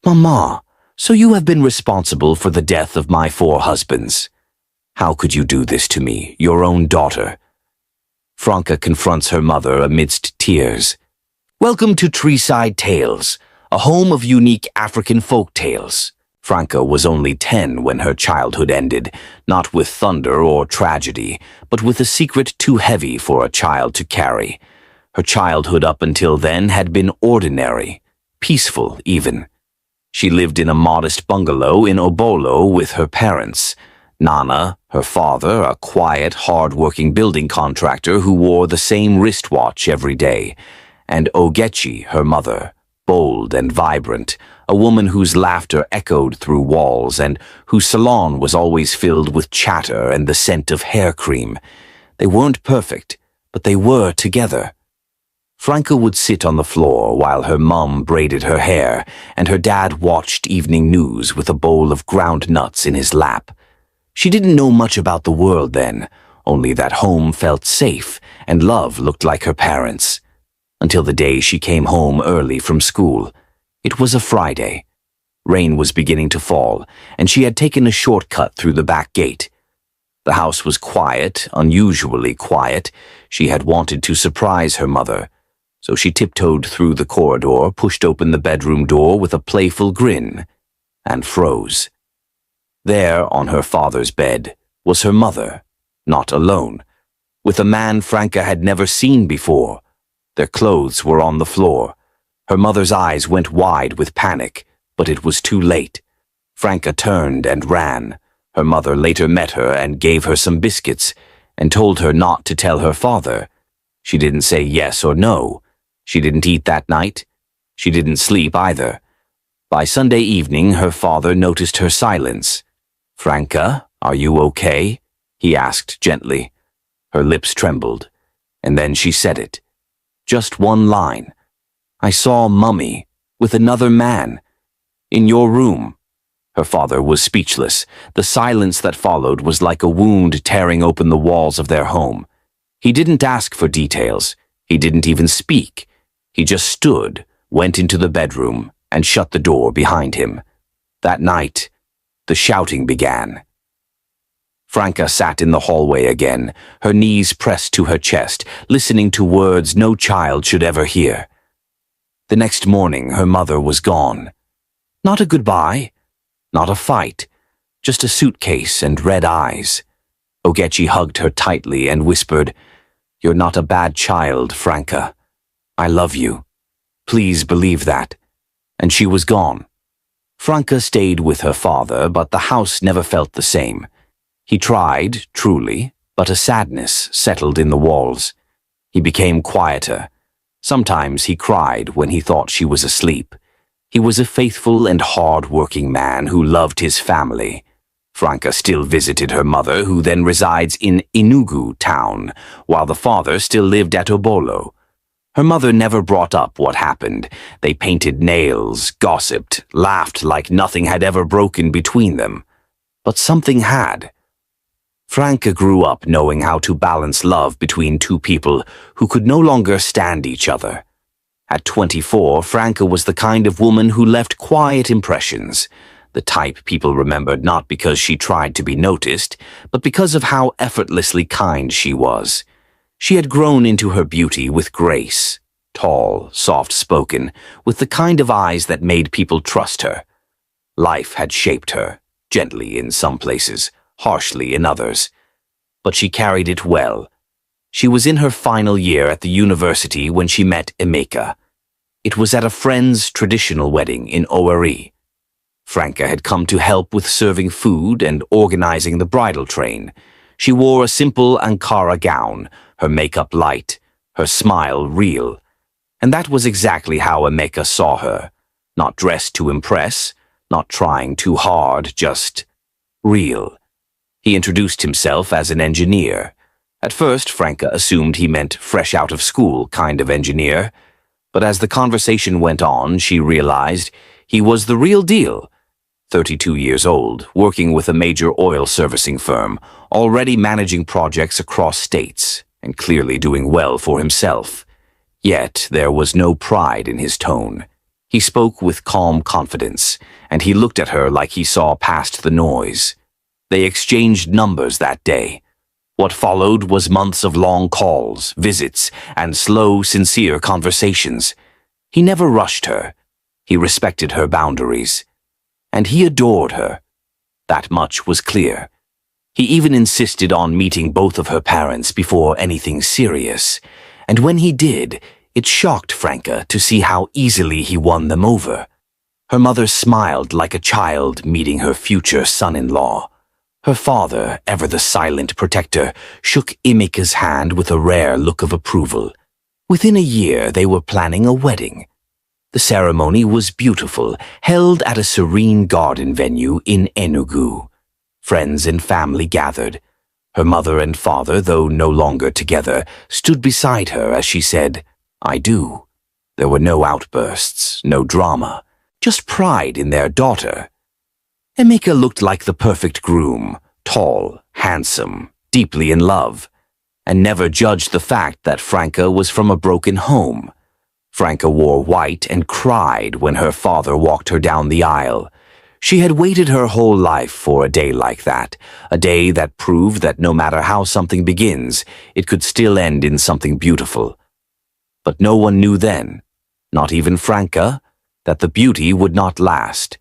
Mama, so you have been responsible for the death of my 4 husbands. How could you do this to me, your own daughter? Franca confronts her mother amidst tears. Welcome to Treeside Tales, a home of unique African folk tales. Franca was only 10 when her childhood ended, not with thunder or tragedy, but with a secret too heavy for a child to carry. Her childhood up until then had been ordinary, peaceful even. She lived in a modest bungalow in Obolo with her parents. Nana, her father, a quiet, hard-working building contractor who wore the same wristwatch every day, and Ogechi, her mother, bold and vibrant, a woman whose laughter echoed through walls and whose salon was always filled with chatter and the scent of hair cream. They weren't perfect, but they were together. Franca would sit on the floor while her mum braided her hair and her dad watched evening news with a bowl of ground nuts in his lap. She didn't know much about the world then, only that home felt safe and love looked like her parents. Until the day she came home early from school. It was a Friday. Rain was beginning to fall, and she had taken a shortcut through the back gate. The house was quiet, unusually quiet. She had wanted to surprise her mother, so she tiptoed through the corridor, pushed open the bedroom door with a playful grin, and froze. There, on her father's bed, was her mother, not alone, with a man Franca had never seen before. Their clothes were on the floor. Her mother's eyes went wide with panic, but it was too late. Franca turned and ran. Her mother later met her and gave her some biscuits and told her not to tell her father. She didn't say yes or no. She didn't eat that night. She didn't sleep either. By Sunday evening, her father noticed her silence. "Franca, are you okay?" he asked gently. Her lips trembled, and then she said it. Just one line. "I saw Mummy with another man in your room." Her father was speechless. The silence that followed was like a wound tearing open the walls of their home. He didn't ask for details. He didn't even speak. He just stood, went into the bedroom, and shut the door behind him. That night, the shouting began. Franca sat in the hallway again, her knees pressed to her chest, listening to words no child should ever hear. The next morning, her mother was gone. Not a goodbye, not a fight, just a suitcase and red eyes. Ogechi hugged her tightly and whispered, "You're not a bad child, Franca. I love you. Please believe that." And she was gone. Franca stayed with her father, but the house never felt the same. He tried, truly, but a sadness settled in the walls. He became quieter. Sometimes he cried when he thought she was asleep. He was a faithful and hard-working man who loved his family. Franca still visited her mother, who then resides in Enugu town, while the father still lived at Obolo. Her mother never brought up what happened. They painted nails, gossiped, laughed like nothing had ever broken between them. But something had. Franca grew up knowing how to balance love between two people who could no longer stand each other. At 24, Franca was the kind of woman who left quiet impressions, the type people remembered not because she tried to be noticed, but because of how effortlessly kind she was. She had grown into her beauty with grace, tall, soft-spoken, with the kind of eyes that made people trust her. Life had shaped her, gently in some places, harshly in others. But she carried it well. She was in her final year at the university when she met Emeka. It was at a friend's traditional wedding in Oweri. Franca had come to help with serving food and organizing the bridal train. She wore a simple Ankara gown, her makeup light, her smile real. And that was exactly how Emeka saw her. Not dressed to impress, not trying too hard, just real. He introduced himself as an engineer. At first, Franca assumed he meant fresh out of school kind of engineer. But as the conversation went on, she realized he was the real deal. 32 years old, working with a major oil servicing firm, already managing projects across states, and clearly doing well for himself. Yet there was no pride in his tone. He spoke with calm confidence, and he looked at her like he saw past the noise. They exchanged numbers that day. What followed was months of long calls, visits, and slow, sincere conversations. He never rushed her. He respected her boundaries. And he adored her. That much was clear. He even insisted on meeting both of her parents before anything serious, and when he did, it shocked Franca to see how easily he won them over. Her mother smiled like a child meeting her future son-in-law. Her father, ever the silent protector, shook Emeka's hand with a rare look of approval. Within a year, they were planning a wedding. The ceremony was beautiful, held at a serene garden venue in Enugu. Friends and family gathered. Her mother and father, though no longer together, stood beside her as she said, "I do." There were no outbursts, no drama, just pride in their daughter. Emeka looked like the perfect groom, tall, handsome, deeply in love, and never judged the fact that Franca was from a broken home. Franca wore white and cried when her father walked her down the aisle. She had waited her whole life for a day like that, a day that proved that no matter how something begins, it could still end in something beautiful. But no one knew then, not even Franca, that the beauty would not last.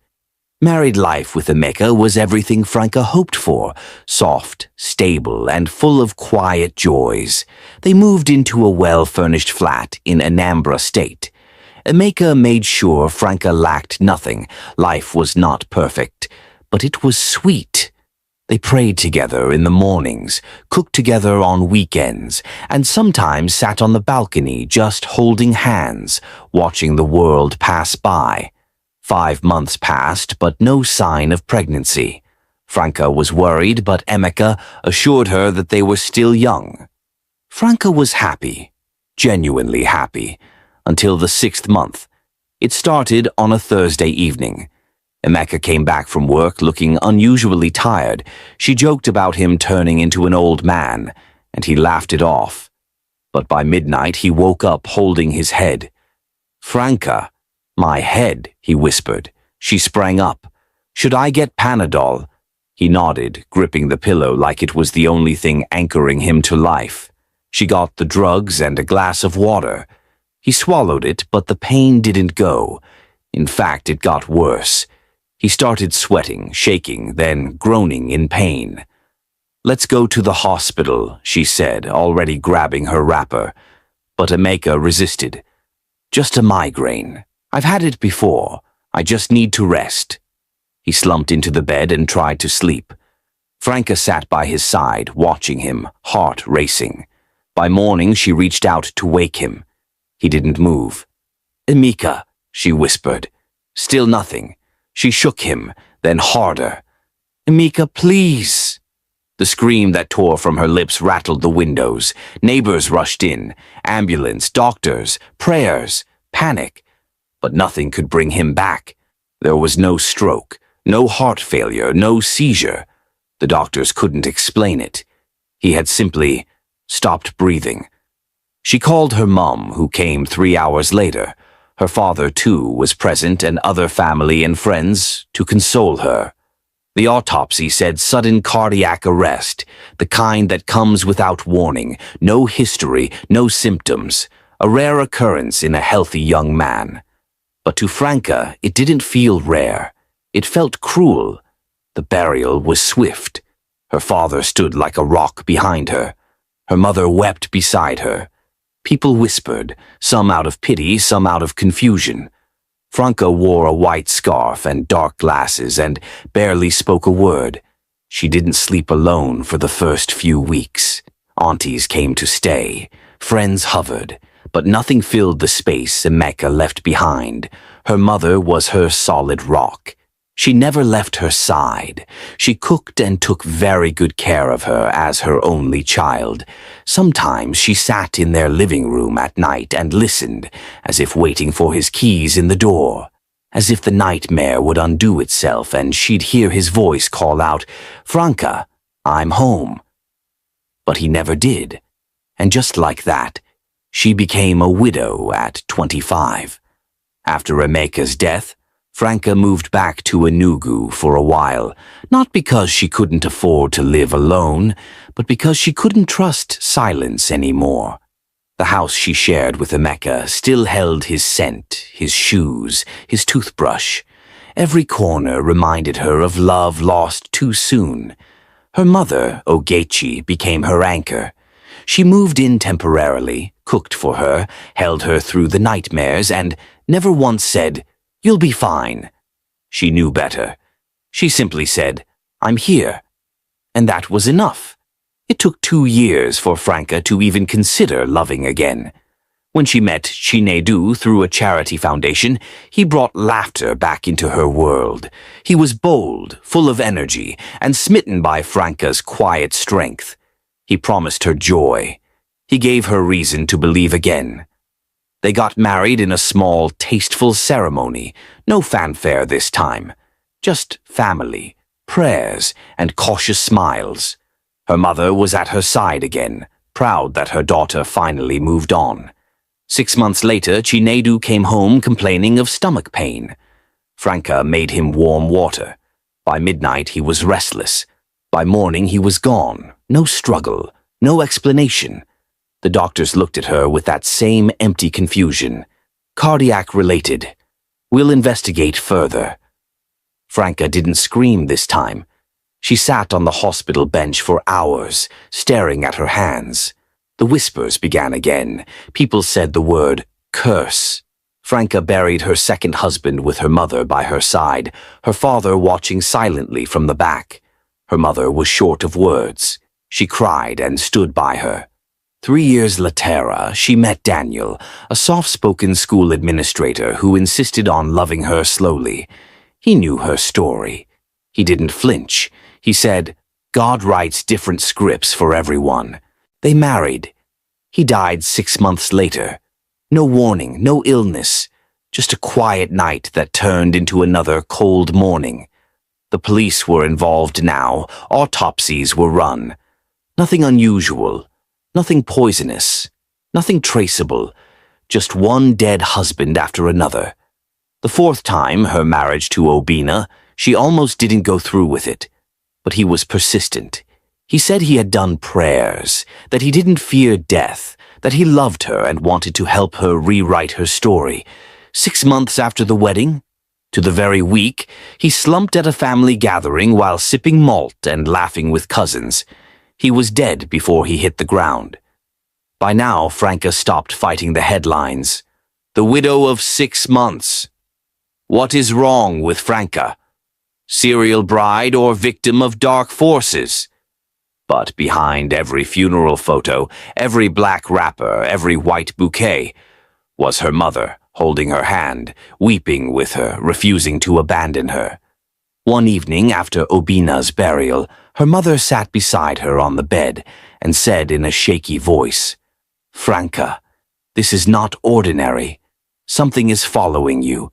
Married life with Emeka was everything Franca hoped for, soft, stable, and full of quiet joys. They moved into a well-furnished flat in Anambra State. Emeka made sure Franca lacked nothing. Life was not perfect, but it was sweet. They prayed together in the mornings, cooked together on weekends, and sometimes sat on the balcony just holding hands, watching the world pass by. 5 months passed, but no sign of pregnancy. Franca was worried, but Emeka assured her that they were still young. Franca was happy, genuinely happy, until the 6th month. It started on a Thursday evening. Emeka came back from work looking unusually tired. She joked about him turning into an old man, and he laughed it off. But by midnight he woke up holding his head. "Franca, my head," he whispered. She sprang up. "Should I get Panadol?" He nodded, gripping the pillow like it was the only thing anchoring him to life. She got the drugs and a glass of water. He swallowed it, but the pain didn't go. In fact, it got worse. He started sweating, shaking, then groaning in pain. "Let's go to the hospital," she said, already grabbing her wrapper. But Emeka resisted. "Just a migraine. I've had it before. I just need to rest." He slumped into the bed and tried to sleep. Franca sat by his side, watching him, heart racing. By morning, she reached out to wake him. He didn't move. "Emeka," she whispered. Still nothing. She shook him, then harder. "Emeka, please." The scream that tore from her lips rattled the windows. Neighbors rushed in. Ambulance, doctors, prayers, panic. But nothing could bring him back. There was no stroke, no heart failure, no seizure. The doctors couldn't explain it. He had simply stopped breathing. She called her mom, who came 3 hours later. Her father, too, was present, and other family and friends to console her. The autopsy said sudden cardiac arrest, the kind that comes without warning, no history, no symptoms, a rare occurrence in a healthy young man. But to Franca, it didn't feel rare. It felt cruel. The burial was swift. Her father stood like a rock behind her. Her mother wept beside her. People whispered, some out of pity, some out of confusion. Franca wore a white scarf and dark glasses and barely spoke a word. She didn't sleep alone for the first few weeks. Aunties came to stay. Friends hovered. But nothing filled the space Emeka left behind. Her mother was her solid rock. She never left her side. She cooked and took very good care of her as her only child. Sometimes she sat in their living room at night and listened, as if waiting for his keys in the door, as if the nightmare would undo itself and she'd hear his voice call out, "Franca, I'm home." But he never did. And just like that, she became a widow at 25. After Emeka's death, Franca moved back to Enugu for a while, not because she couldn't afford to live alone, but because she couldn't trust silence anymore. The house she shared with Emeka still held his scent, his shoes, his toothbrush. Every corner reminded her of love lost too soon. Her mother, Ogechi, became her anchor. She moved in temporarily, cooked for her, held her through the nightmares, and never once said, "You'll be fine." She knew better. She simply said, "I'm here." And that was enough. It took 2 years for Franca to even consider loving again. When she met Chinedu through a charity foundation, he brought laughter back into her world. He was bold, full of energy, and smitten by Franca's quiet strength. He promised her joy. He gave her reason to believe again. They got married in a small, tasteful ceremony. No fanfare this time. Just family, prayers, and cautious smiles. Her mother was at her side again, proud that her daughter finally moved on. 6 months later, Chinedu came home complaining of stomach pain. Franca made him warm water. By midnight, he was restless. By morning, he was gone. No struggle, no explanation. The doctors looked at her with that same empty confusion. Cardiac-related. We'll investigate further. Franca didn't scream this time. She sat on the hospital bench for hours, staring at her hands. The whispers began again. People said the word curse. Franca buried her second husband with her mother by her side, her father watching silently from the back. Her mother was short of words. She cried and stood by her. 3 years later, she met Daniel, a soft-spoken school administrator who insisted on loving her slowly. He knew her story. He didn't flinch. He said, "God writes different scripts for everyone." They married. He died 6 months later. No warning, no illness, just a quiet night that turned into another cold morning. The police were involved now. Autopsies were run. Nothing unusual, nothing poisonous, nothing traceable, just one dead husband after another. The 4th time, her marriage to Obinna, she almost didn't go through with it. But he was persistent. He said he had done prayers, that he didn't fear death, that he loved her and wanted to help her rewrite her story. 6 months after the wedding, to the very week, he slumped at a family gathering while sipping malt and laughing with cousins. He was dead before he hit the ground. By now, Franca stopped fighting the headlines. The widow of 6 months. What is wrong with Franca? Serial bride or victim of dark forces? But behind every funeral photo, every black wrapper, every white bouquet, was her mother, holding her hand, weeping with her, refusing to abandon her. One evening after Obinna's burial, her mother sat beside her on the bed and said in a shaky voice, "Franca, this is not ordinary. Something is following you,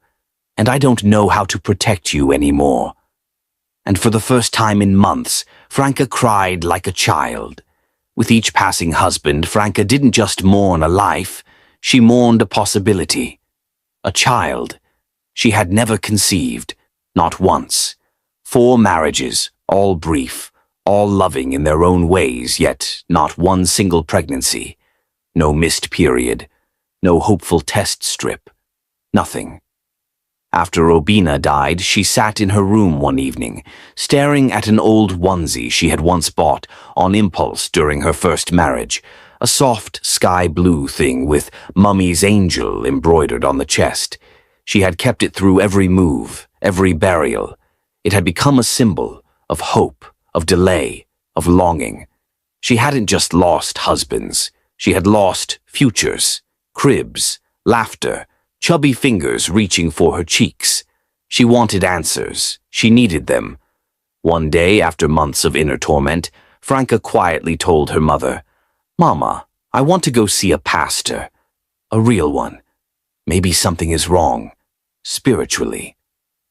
and I don't know how to protect you anymore." And for the first time in months, Franca cried like a child. With each passing husband, Franca didn't just mourn a life, she mourned a possibility. A child she had never conceived, not once. 4 marriages, all brief, all loving in their own ways, yet not one single pregnancy. No missed period, no hopeful test strip, nothing. After Obinna died, she sat in her room one evening, staring at an old onesie she had once bought on impulse during her first marriage, a soft sky blue thing with Mummy's angel embroidered on the chest. She had kept it through every move, every burial. It had become a symbol of hope, of delay, of longing. She hadn't just lost husbands. She had lost futures, cribs, laughter, chubby fingers reaching for her cheeks. She wanted answers. She needed them. One day, after months of inner torment, Franca quietly told her mother, "Mama, I want to go see a pastor. A real one. Maybe something is wrong, spiritually."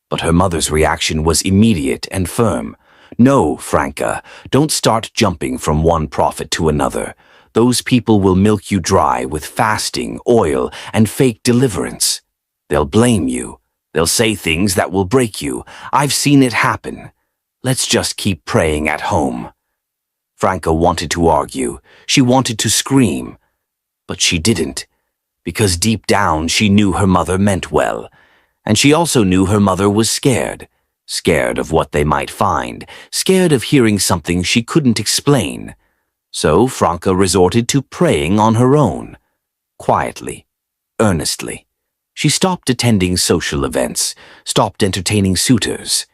But her mother's reaction was immediate and firm. "No, Franca, don't start jumping from one prophet to another. Those people will milk you dry with fasting, oil, and fake deliverance." They'll blame you. They'll say things that will break you. I've seen it happen. Let's just keep praying at home." Franca wanted to argue. She wanted to scream. But she didn't, because deep down she knew her mother meant well. And she also knew her mother was scared. Scared of what they might find. Scared of hearing something she couldn't explain. So Franca resorted to praying on her own. Quietly. Earnestly. She stopped attending social events, stopped entertaining suitors.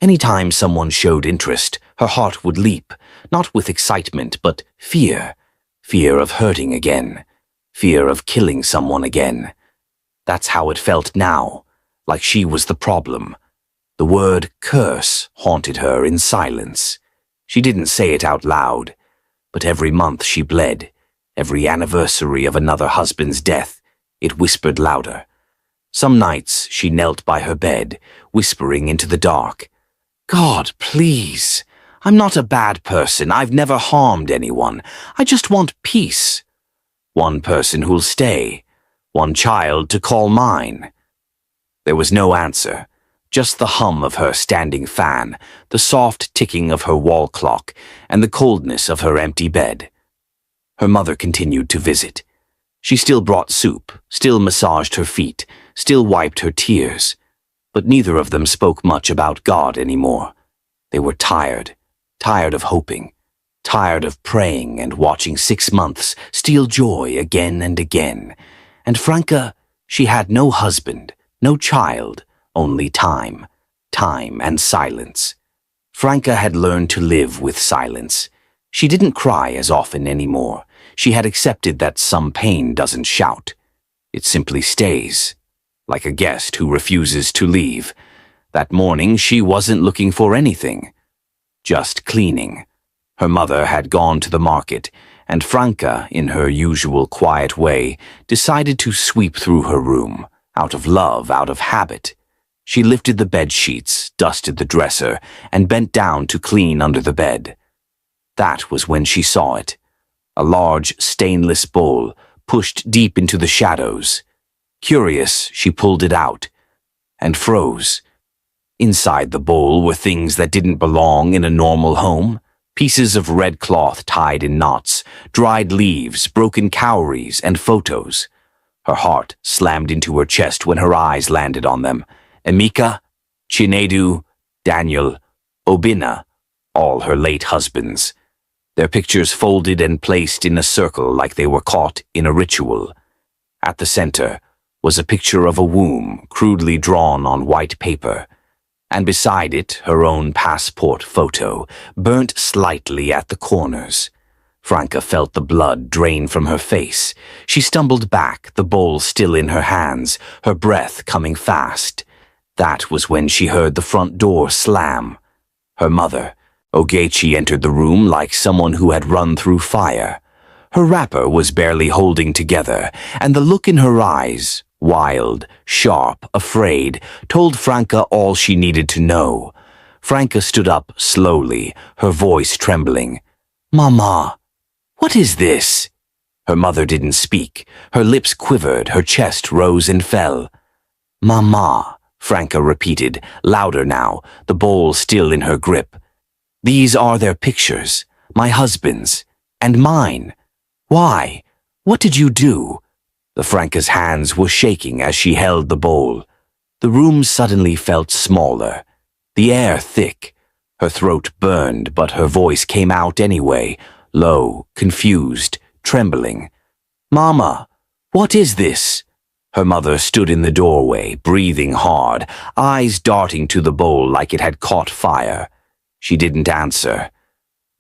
Anytime someone showed interest, her heart would leap, not with excitement, but fear. Fear of hurting again. Fear of killing someone again. That's how it felt now, like she was the problem. The word curse haunted her in silence. She didn't say it out loud, but every month she bled, every anniversary of another husband's death, it whispered louder. Some nights she knelt by her bed, whispering into the dark, "God, please, I'm not a bad person. I've never harmed anyone. I just want peace. One person who'll stay. One child to call mine." There was no answer, just the hum of her standing fan, the soft ticking of her wall clock, and the coldness of her empty bed. Her mother continued to visit. She still brought soup, still massaged her feet, still wiped her tears. But neither of them spoke much about God anymore. They were tired, tired of hoping, tired of praying and watching 6 months steal joy again and again. And Franca, she had no husband, no child, only time, time and silence. Franca had learned to live with silence. She didn't cry as often anymore. She had accepted that some pain doesn't shout. It simply stays, like a guest who refuses to leave. That morning she wasn't looking for anything, just cleaning. Her mother had gone to the market, and Franca, in her usual quiet way, decided to sweep through her room, out of love, out of habit. She lifted the bed sheets, dusted the dresser, and bent down to clean under the bed. That was when she saw it. A large stainless bowl, pushed deep into the shadows. Curious, she pulled it out, and froze. Inside the bowl were things that didn't belong in a normal home. Pieces of red cloth tied in knots, dried leaves, broken cowries, and photos. Her heart slammed into her chest when her eyes landed on them. Emeka, Chinedu, Daniel, Obinna, all her late husbands. Their pictures folded and placed in a circle like they were caught in a ritual. At the center was a picture of a womb crudely drawn on white paper, and beside it her own passport photo, burnt slightly at the corners. Franca felt the blood drain from her face. She stumbled back, the bowl still in her hands, her breath coming fast. That was when she heard the front door slam. Her mother, Ogechi, entered the room like someone who had run through fire. Her wrapper was barely holding together, and the look in her eyes, wild, sharp, afraid, told Franca all she needed to know. Franca stood up slowly, her voice trembling. "Mama, what is this?" Her mother didn't speak. Her lips quivered, her chest rose and fell. "Mama," Franca repeated, louder now, the bowl still in her grip. "These are their pictures, my husband's, and mine. Why? What did you do?" The Franca's hands were shaking as she held the bowl. The room suddenly felt smaller, the air thick. Her throat burned, but her voice came out anyway, low, confused, trembling. "Mama, what is this?" Her mother stood in the doorway, breathing hard, eyes darting to the bowl like it had caught fire. She didn't answer.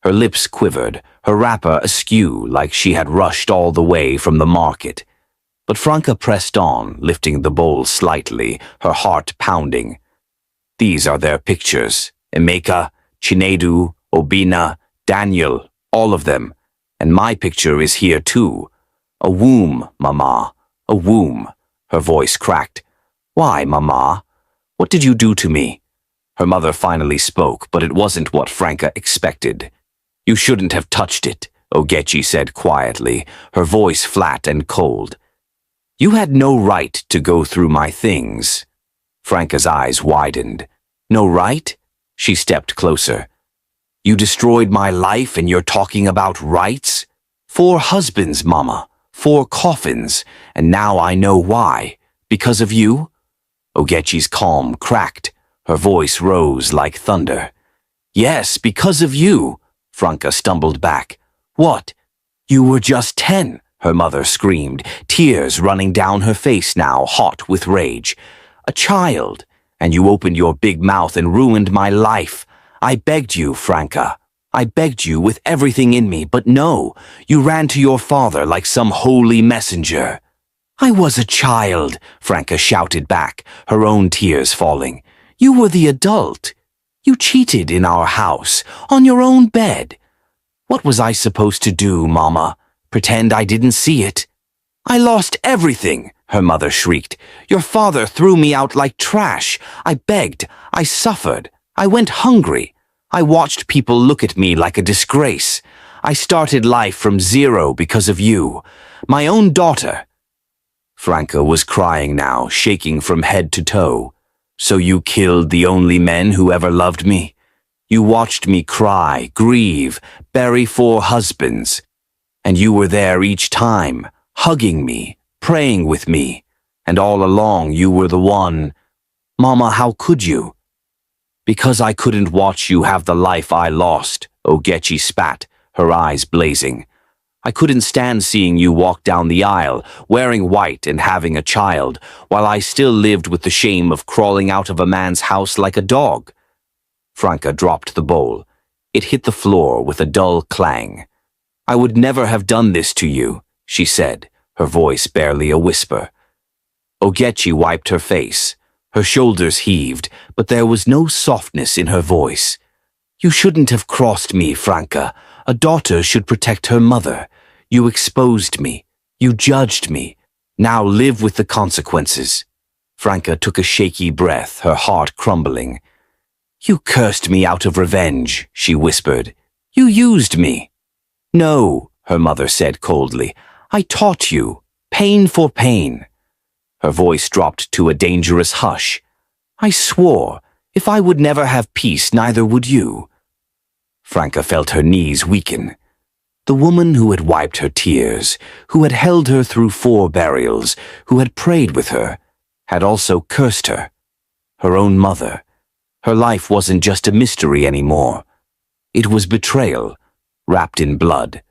Her lips quivered, her wrapper askew like she had rushed all the way from the market. But Franca pressed on, lifting the bowl slightly, her heart pounding. "These are their pictures. Emeka, Chinedu, Obinna, Daniel, all of them. And my picture is here too. A womb, Mama, a womb." Her voice cracked. "Why, Mama? What did you do to me?" Her mother finally spoke, but it wasn't what Franca expected. "You shouldn't have touched it," Ogechi said quietly, her voice flat and cold. You had no right to go through my things. Franca's eyes widened. No right? She stepped closer. You destroyed my life and you're talking about rights? 4 husbands, Mama. 4 coffins. And now I know why. Because of you? Ogechi's calm cracked. Her voice rose like thunder. Yes, because of you. Franca stumbled back. What? You were just 10, her mother screamed, tears running down her face now, hot with rage. A child, and you opened your big mouth and ruined my life. I begged you, Franca. I begged you with everything in me, but no, you ran to your father like some holy messenger. I was a child, Franca shouted back, her own tears falling. You were the adult. You cheated in our house, on your own bed. What was I supposed to do, Mama? Pretend I didn't see it? I lost everything, her mother shrieked. Your father threw me out like trash. I begged. I suffered. I went hungry. I watched people look at me like a disgrace. I started life from zero because of you. My own daughter. Franca was crying now, shaking from head to toe. So you killed the only men who ever loved me? You watched me cry, grieve, bury 4 husbands. And you were there each time, hugging me, praying with me. And all along you were the one. Mama, how could you? Because I couldn't watch you have the life I lost, Ogechi spat, her eyes blazing. I couldn't stand seeing you walk down the aisle, wearing white and having a child, while I still lived with the shame of crawling out of a man's house like a dog. Franca dropped the bowl. It hit the floor with a dull clang. I would never have done this to you, she said, her voice barely a whisper. Ogechi wiped her face. Her shoulders heaved, but there was no softness in her voice. You shouldn't have crossed me, Franca. A daughter should protect her mother. You exposed me. You judged me. Now live with the consequences. Franca took a shaky breath, her heart crumbling. You cursed me out of revenge, she whispered. You used me. No, her mother said coldly. I taught you. Pain for pain. Her voice dropped to a dangerous hush. I swore, if I would never have peace, neither would you. Franca felt her knees weaken. The woman who had wiped her tears, who had held her through 4 burials, who had prayed with her, had also cursed her. Her own mother. Her life wasn't just a mystery anymore. It was betrayal, wrapped in blood.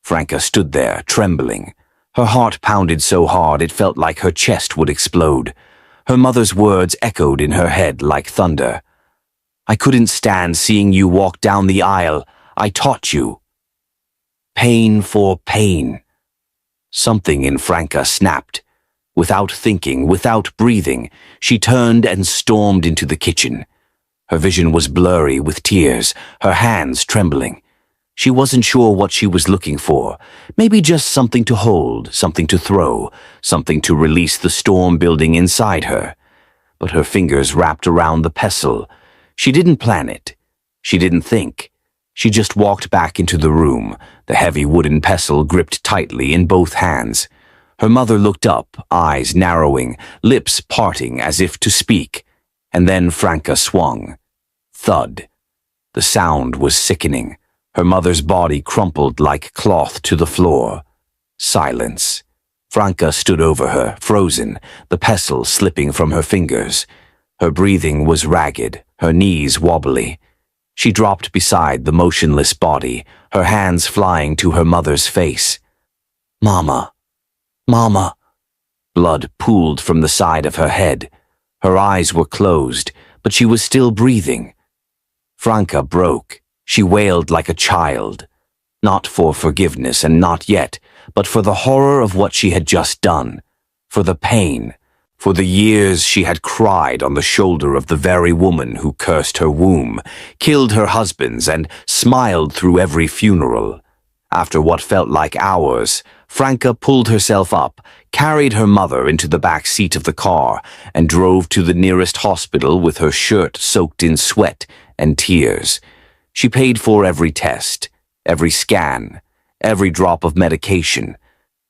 Franca stood there, trembling. Her heart pounded so hard it felt like her chest would explode. Her mother's words echoed in her head like thunder. I couldn't stand seeing you walk down the aisle. I taught you. Pain for pain. Something in Franca snapped. Without thinking, without breathing, she turned and stormed into the kitchen. Her vision was blurry with tears, her hands trembling. She wasn't sure what she was looking for. Maybe just something to hold, something to throw, something to release the storm building inside her. But her fingers wrapped around the pestle. She didn't plan it. She didn't think. She just walked back into the room, the heavy wooden pestle gripped tightly in both hands. Her mother looked up, eyes narrowing, lips parting as if to speak. And then Franca swung. Thud. The sound was sickening. Her mother's body crumpled like cloth to the floor. Silence. Franca stood over her, frozen, the pestle slipping from her fingers. Her breathing was ragged, her knees wobbly. She dropped beside the motionless body, her hands flying to her mother's face. Mama. Mama. Blood pooled from the side of her head. Her eyes were closed, but she was still breathing. Franca broke. She wailed like a child. Not for forgiveness, and not yet, but for the horror of what she had just done. For the pain. For the years she had cried on the shoulder of the very woman who cursed her womb, killed her husbands, and smiled through every funeral. After what felt like hours, Franca pulled herself up, carried her mother into the back seat of the car, and drove to the nearest hospital with her shirt soaked in sweat and tears. She paid for every test, every scan, every drop of medication.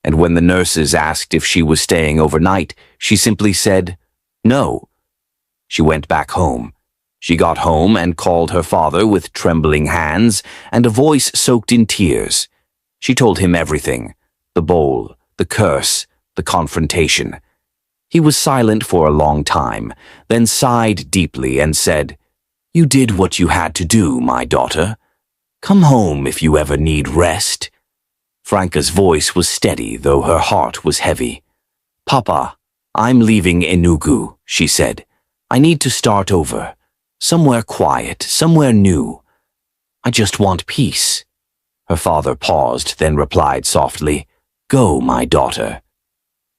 And when the nurses asked if she was staying overnight, she simply said, "No." She went back home. She got home and called her father with trembling hands and a voice soaked in tears. She told him everything, the bowl, the curse, the confrontation. He was silent for a long time, then sighed deeply and said, "You did what you had to do, my daughter. Come home if you ever need rest." Franca's voice was steady, though her heart was heavy. "Papa, I'm leaving Enugu," she said. "I need to start over. Somewhere quiet, somewhere new. I just want peace." Her father paused, then replied softly, "Go, my daughter.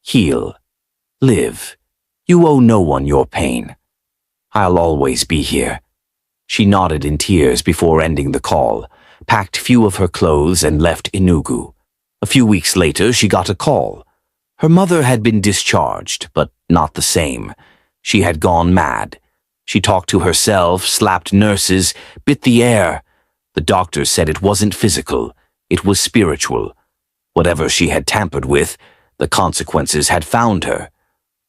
Heal. Live. You owe no one your pain. I'll always be here." She nodded in tears before ending the call, packed few of her clothes and left Enugu. A few weeks later, she got a call. Her mother had been discharged, but not the same. She had gone mad. She talked to herself, slapped nurses, bit the air. The doctors said it wasn't physical, it was spiritual. Whatever she had tampered with, the consequences had found her.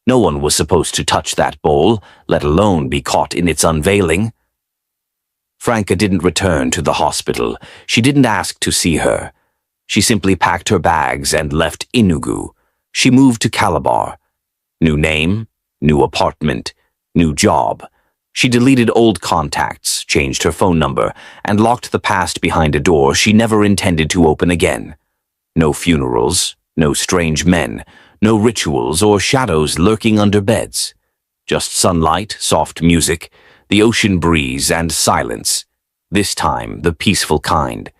No one was supposed to touch that bowl, let alone be caught in its unveiling. Franca didn't return to the hospital. She didn't ask to see her. She simply packed her bags and left Enugu. She moved to Calabar. New name, new apartment, new job. She deleted old contacts, changed her phone number, and locked the past behind a door she never intended to open again. No funerals, no strange men, no rituals or shadows lurking under beds. Just sunlight, soft music, the ocean breeze, and silence. This time, the peaceful kind.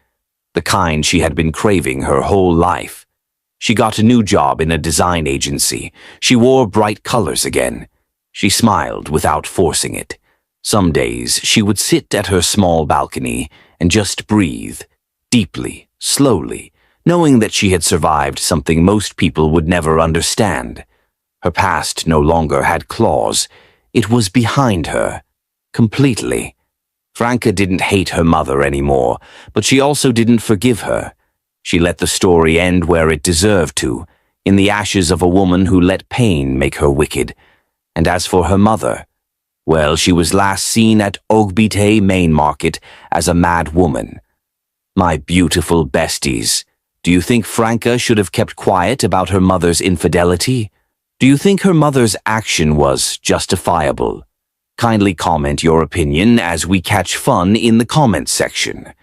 The kind she had been craving her whole life. She got a new job in a design agency. She wore bright colors again. She smiled without forcing it. Some days she would sit at her small balcony and just breathe, deeply, slowly, knowing that she had survived something most people would never understand. Her past no longer had claws. It was behind her, completely. Franca didn't hate her mother anymore, but she also didn't forgive her. She let the story end where it deserved to, in the ashes of a woman who let pain make her wicked. And as for her mother, well, she was last seen at Ogbite Main Market as a mad woman. My beautiful besties, do you think Franca should have kept quiet about her mother's infidelity? Do you think her mother's action was justifiable? Kindly comment your opinion as we catch fun in the comments section.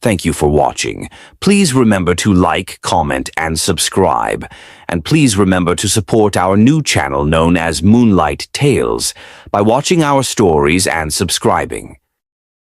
Thank you for watching. Please remember to like, comment, and subscribe. And please remember to support our new channel known as Moonlight Tales by watching our stories and subscribing.